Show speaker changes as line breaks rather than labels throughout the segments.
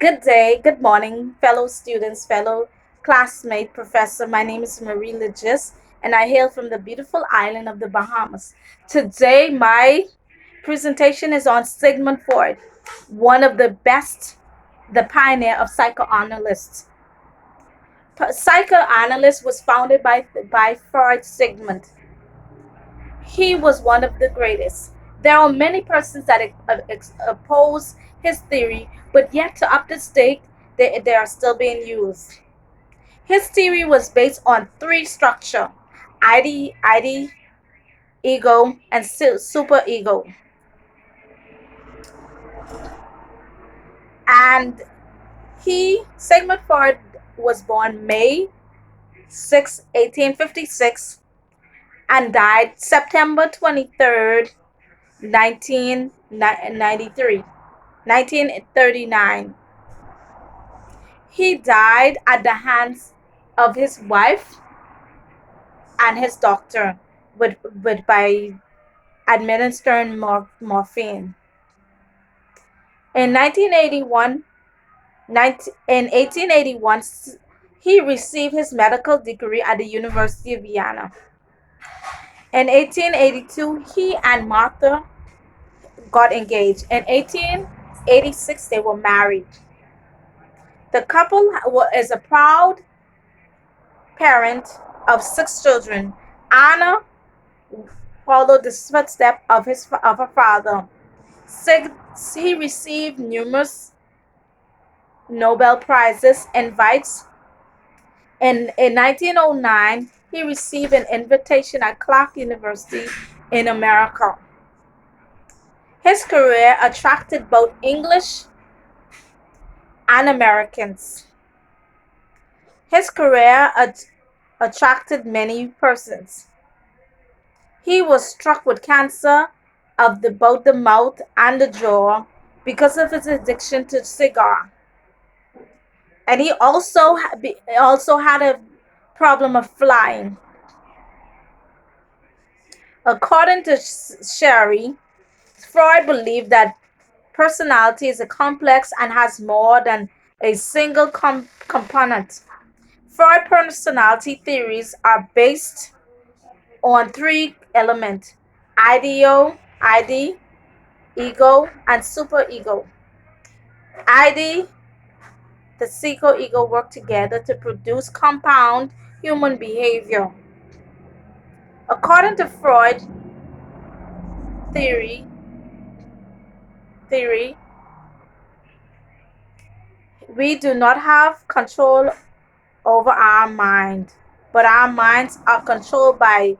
Good day, good morning, fellow students, fellow classmate, professor. My name is Marie Legis, and I hail from the beautiful island of the Bahamas. Today, my presentation is on Sigmund Freud, one of the best, the pioneer of psychoanalysts. Psychoanalyst was founded by Freud Sigmund. He was one of the greatest. There are many persons that oppose his theory, but yet to up this date, they are still being used. His theory was based on three structure: ID, ego, and super ego. And Sigmund Freud, was born May 6, 1856, and died September 23rd, 1993. 1939. He died at the hands of his wife and his doctor by administering morphine. In 1981, in 1881, he received his medical degree at the University of Vienna. In 1882, he and Martha got engaged. In 1886, they were married. The couple is a proud parent of six children. Anna followed the footsteps of her father. He received numerous Nobel Prizes, invites. In 1909, he received an invitation at Clark University in America. His career attracted both English and Americans. His career attracted many persons. He was struck with cancer of both the mouth and the jaw because of his addiction to cigar. And he also had a problem of flying. According to Sherry, Freud believed that personality is a complex and has more than a single component. Freud personality theories are based on three elements: ID, ego, and superego. ID, the psycho-ego work together to produce compound human behavior. According to Freud theory, theory, we do not have control over our mind, but our minds are controlled by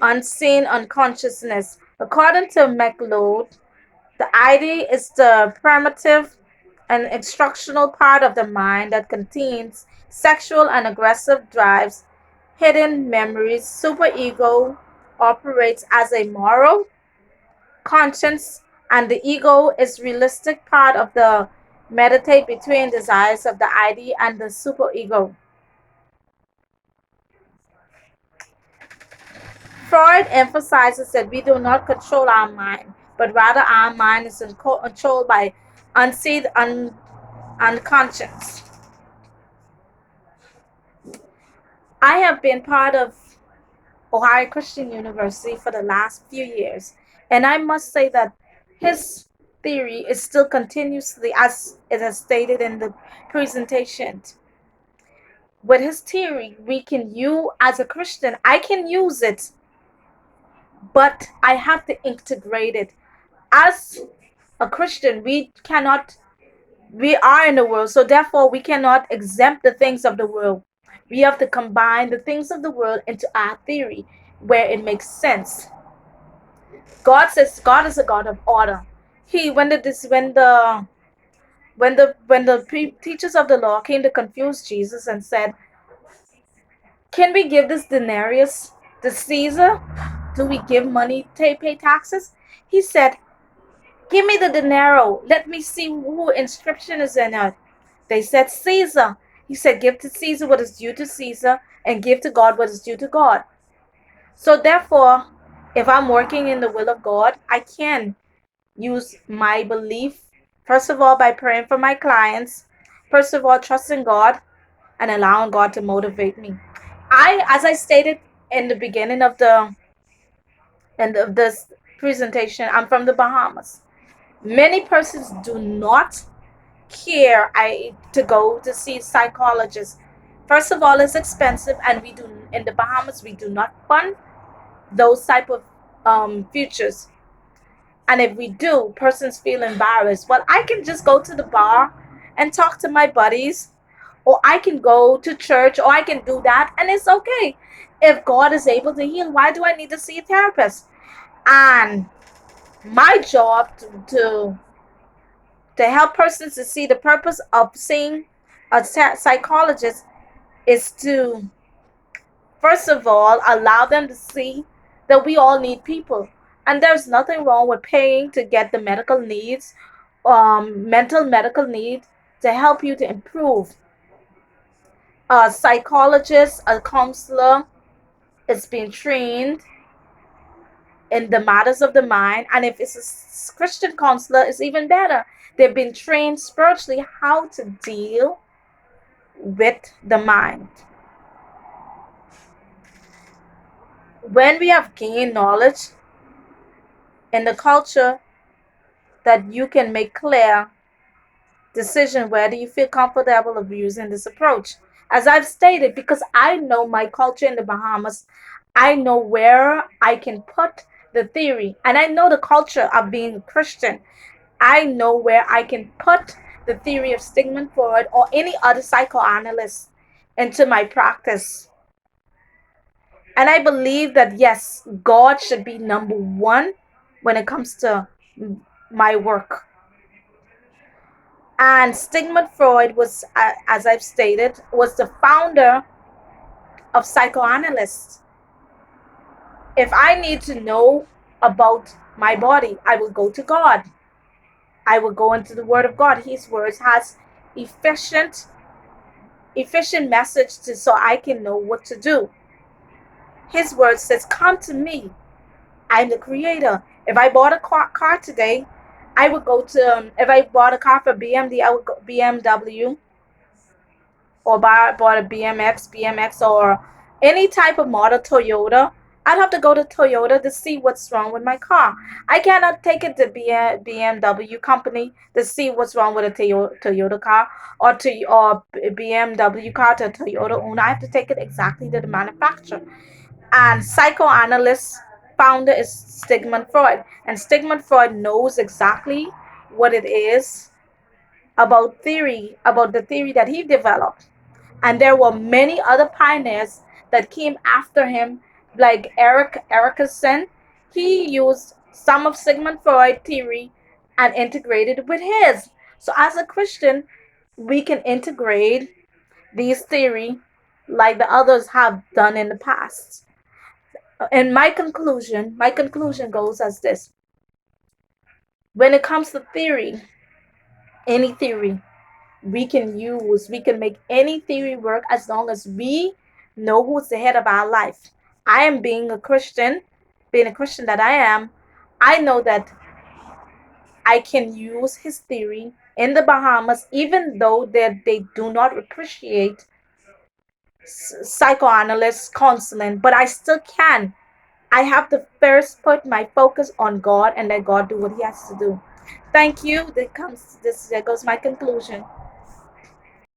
unseen unconsciousness. According to McLeod, the ID is the primitive and instructional part of the mind that contains sexual and aggressive drives, hidden memories. Superego operates as a moral conscience, and the ego is realistic part of the meditate between desires of the ID and the superego. Freud emphasizes that we do not control our mind, but rather our mind is controlled by unseen unconscious. I have been part of Ohio Christian University for the last few years, and I must say that his theory is still continuously, as it is stated in the presentation. With his theory, you as a Christian, I can use it, but I have to integrate it. As a Christian, we are in the world, so therefore we cannot exempt the things of the world. We have to combine the things of the world into our theory where it makes sense. God says God is a God of order. He when the this when the teachers of the law came to confuse Jesus and said, "Can we give this denarius to Caesar? Do we give money to pay taxes?" He said, "Give me the denaro. Let me see who inscription is in it." They said, "Caesar." He said, "Give to Caesar what is due to Caesar, and give to God what is due to God." So therefore, if I'm working in the will of God, I can use my belief, first of all, by praying for my clients, First of all, trusting God and allowing God to motivate me. As I stated in the beginning of this presentation, I'm from the Bahamas. Many persons do not care to go to see psychologists. First of all, it's expensive, and we do in the Bahamas we do not fund those type of futures. And if we do, persons feel embarrassed. Well, I can just go to the bar and talk to my buddies, or I can go to church, or I can do that, and it's okay. If God is able to heal, why do I need to see a therapist? And my job to help persons to see the purpose of seeing a psychologist is to, first of all, allow them to see that we all need people. And there's nothing wrong with paying to get the medical needs, mental medical needs, to help you to improve. A psychologist, a counselor is being trained in the matters of the mind. And if it's a Christian counselor, it's even better. They've been trained spiritually how to deal with the mind. When we have gained knowledge in the culture, that you can make clear decision whether you feel comfortable of using this approach. As I've stated, because I know my culture in the Bahamas, I know where I can put the theory, and I know the culture of being Christian. I know where I can put the theory of Sigmund Freud or any other psychoanalyst into my practice. And I believe that yes, God should be number one when it comes to my work. And Sigmund Freud was, as I've stated, was the founder of psychoanalysts. If I need to know about my body, I will go to God. I will go into the Word of God. His words has efficient, efficient message to, so I can know what to do. His word says, "Come to me. I'm the Creator." If I bought a car today, I would go to. If I bought a car for BMD, I would go BMW, or bought a BMX, or any type of model Toyota, I'd have to go to Toyota to see what's wrong with my car. I cannot take it to BMW company to see what's wrong with a Toyota car, or BMW car to a Toyota owner. I have to take it exactly to the manufacturer. And psychoanalyst founder is Sigmund Freud. And Sigmund Freud knows exactly what it is about the theory that he developed. And there were many other pioneers that came after him, like Eric Erikson. He used some of Sigmund Freud theory and integrated it with his. So as a Christian, we can integrate these theory like the others have done in the past. And my conclusion goes as this. When it comes to theory, any theory, we can make any theory work as long as we know who's the head of our life. I am being a Christian that I am, I know that I can use his theory in the Bahamas, even though they do not appreciate psychoanalyst counseling, but I still can. I have to first put my focus on God and let God do what he has to do. Thank you. There goes my conclusion.